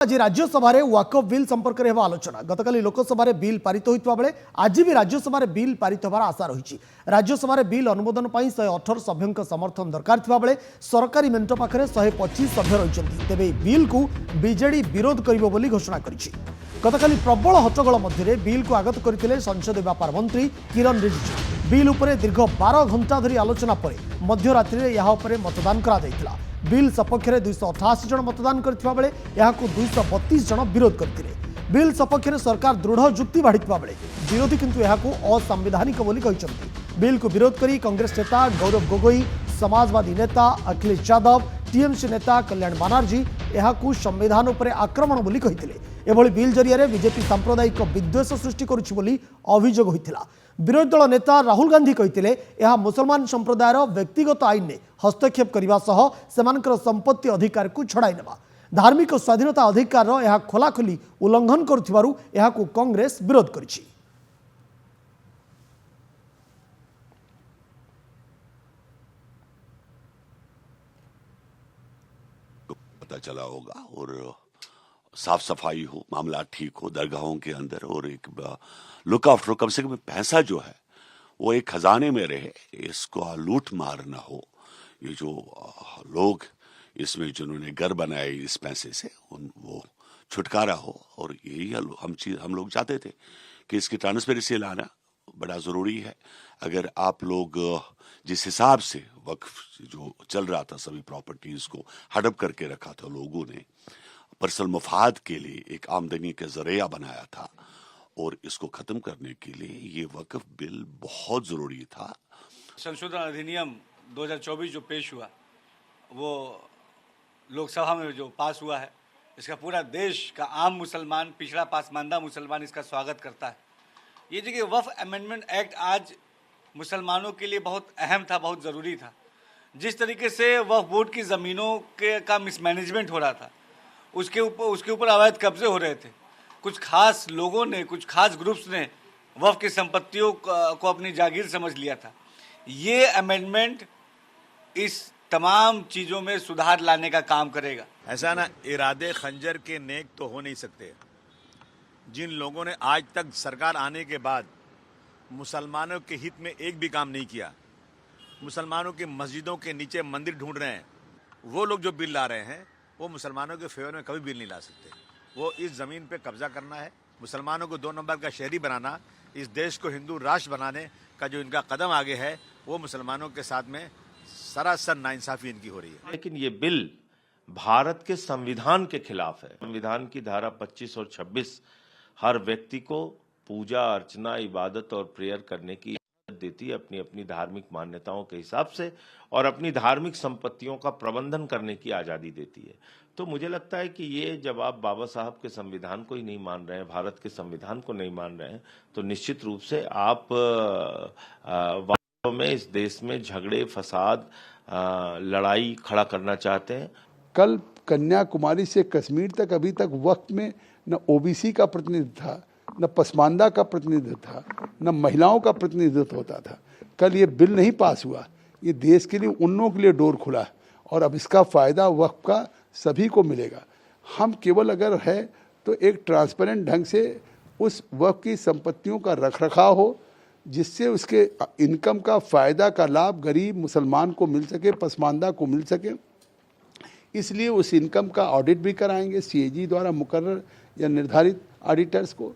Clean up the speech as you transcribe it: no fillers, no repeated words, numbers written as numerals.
आज राज्यसभा वाकफ बिल संपर्क में आलोचना गतकाली लोकसभा बिल पारित होता बेले आज भी राज्यसभा बिल पारित होवार आशा रही। राज्यसभा बिल अनुमोदन पर 118 सभ्यों समर्थन दरकार थिबा बेले सरकारी मेंट पाखरे 125 सभ्य रही। तेबे बिल को बीजेडी विरोध करिबो बोली घोषणा करिछि। गतकाली प्रबल हट्टगोल मध्य बिल को आगत करथिले संसदीय व्यापार मंत्री किरण रिजिजू। बिल उपरे दीर्घ 12 घंटा धरी आलोचना पर मध्यरात्रि यह मतदान करा जायतिला। बिल सपक्ष में 288 जन मतदान करथिबा बेले यहाकू 232 जन विरोध करथिले। बिल सपक्ष में सरकार दृढ़ जुक्ति बाढ़िथिबा बेले विरोधी किंतु यहाकू असंवैधानिक बोली कहिसंती। बिल को विरोध करी कांग्रेस नेता गौरव गोगोई, समाजवादी नेता अखिलेश यादव, टीएमसी नेता कल्याण बानार्जी यहाकू संविधान उपरे आक्रमण बोली कहिथिले। एभली बिल जरिया बीजेपी सांप्रदायिक विद्वेष सृष्टि करुछि बोली अभियोग होइथिला। विरोधी दल नेता राहुल गांधी कहिथिले यह मुसलमान संप्रदायर व्यक्तिगत आईन ने हस्तक्षेप करने सह सेमानकर संपत्ति अधिकार को छड़ाई नेबा धार्मिक स्वाधीनता अधिकार यह खोलाखोली उल्लंघन करुथिबारु यहाकू कांग्रेस विरोध करिछि। पता चला होगा और साफ सफाई हो, मामला ठीक हो दरगाहों के अंदर और एक लुक आफ्टर कम से कम पैसा जो है वो एक खजाने में रहे, इसको लूट मार ना हो। ये जो लोग इसमें जिन्होंने घर बनाए इस पैसे से वो छुटकारा हो और यही हम लोग चाहते थे कि इसकी ट्रांसपेरेंसी लाना बड़ा ज़रूरी है। अगर आप लोग जिस हिसाब से वक्फ जो चल रहा था सभी प्रॉपर्टीज़ को हड़प करके रखा था, लोगों ने पर्सनल मफाद के लिए एक आमदनी का जरिया बनाया था और इसको ख़त्म करने के लिए ये वक्फ बिल बहुत ज़रूरी था। संशोधन अधिनियम 2024 जो पेश हुआ वो लोकसभा में जो पास हुआ है, इसका पूरा देश का आम मुसलमान, पिछड़ा पासमानदा मुसलमान इसका स्वागत करता है। ये देखिए वक्फ अमेंडमेंट एक्ट आज मुसलमानों के लिए बहुत अहम था, बहुत ज़रूरी था। जिस तरीके से वक्फ बोर्ड की ज़मीनों का मिसमैनेजमेंट हो रहा था, उसके ऊपर अवैध कब्जे हो रहे थे। कुछ खास लोगों ने, कुछ खास ग्रुप्स ने वक्फ की संपत्तियों को अपनी जागीर समझ लिया था। ये अमेंडमेंट इस तमाम चीज़ों में सुधार लाने का काम करेगा। ऐसा ना इरादे खंजर के नेक तो हो नहीं सकते। जिन लोगों ने आज तक सरकार आने के बाद मुसलमानों के हित में एक भी काम नहीं किया, मुसलमानों की मस्जिदों के नीचे मंदिर ढूंढ रहे हैं, वो लोग जो बिल ला रहे हैं वो मुसलमानों के फेवर में कभी बिल नहीं ला सकते। वो इस ज़मीन पे कब्जा करना है, मुसलमानों को 2 नंबर का शहरी बनाना, इस देश को हिंदू राष्ट्र बनाने का जो इनका कदम आगे है वो मुसलमानों के साथ में सरासर नाइंसाफ़ी इनकी हो रही है। लेकिन ये बिल भारत के संविधान के खिलाफ है। संविधान की धारा 25 और 26 हर व्यक्ति को पूजा अर्चना, इबादत और प्रेयर करने की देती है अपनी अपनी धार्मिक मान्यताओं के हिसाब से, और अपनी धार्मिक संपत्तियों का प्रबंधन करने की आज़ादी देती है। तो मुझे लगता है कि ये जब आप बाबा साहब के संविधान को ही नहीं मान रहे हैं, भारत के संविधान को नहीं मान रहे हैं, तो निश्चित रूप से आप वास्तव में इस देश में झगड़े, फसाद, लड़ाई खड़ा करना चाहते हैं। कल कन्याकुमारी से कश्मीर तक अभी तक वक्त में न ओबीसी का प्रतिनिधित्व था, न पसमानदा का प्रतिनिधित्व था, न महिलाओं का प्रतिनिधित्व होता था। कल ये बिल नहीं पास हुआ, ये देश के लिए उन लोगों के लिए डोर खुला और अब इसका फ़ायदा वक्फ का सभी को मिलेगा। हम केवल अगर है तो एक ट्रांसपेरेंट ढंग से उस वक्फ की संपत्तियों का रखरखाव हो, जिससे उसके इनकम का फ़ायदा का लाभ गरीब मुसलमान को मिल सके, पसमानदा को मिल सके। इसलिए उस इनकम का ऑडिट भी कराएंगे CAG द्वारा मुकर्रर या निर्धारित ऑडिटर्स को।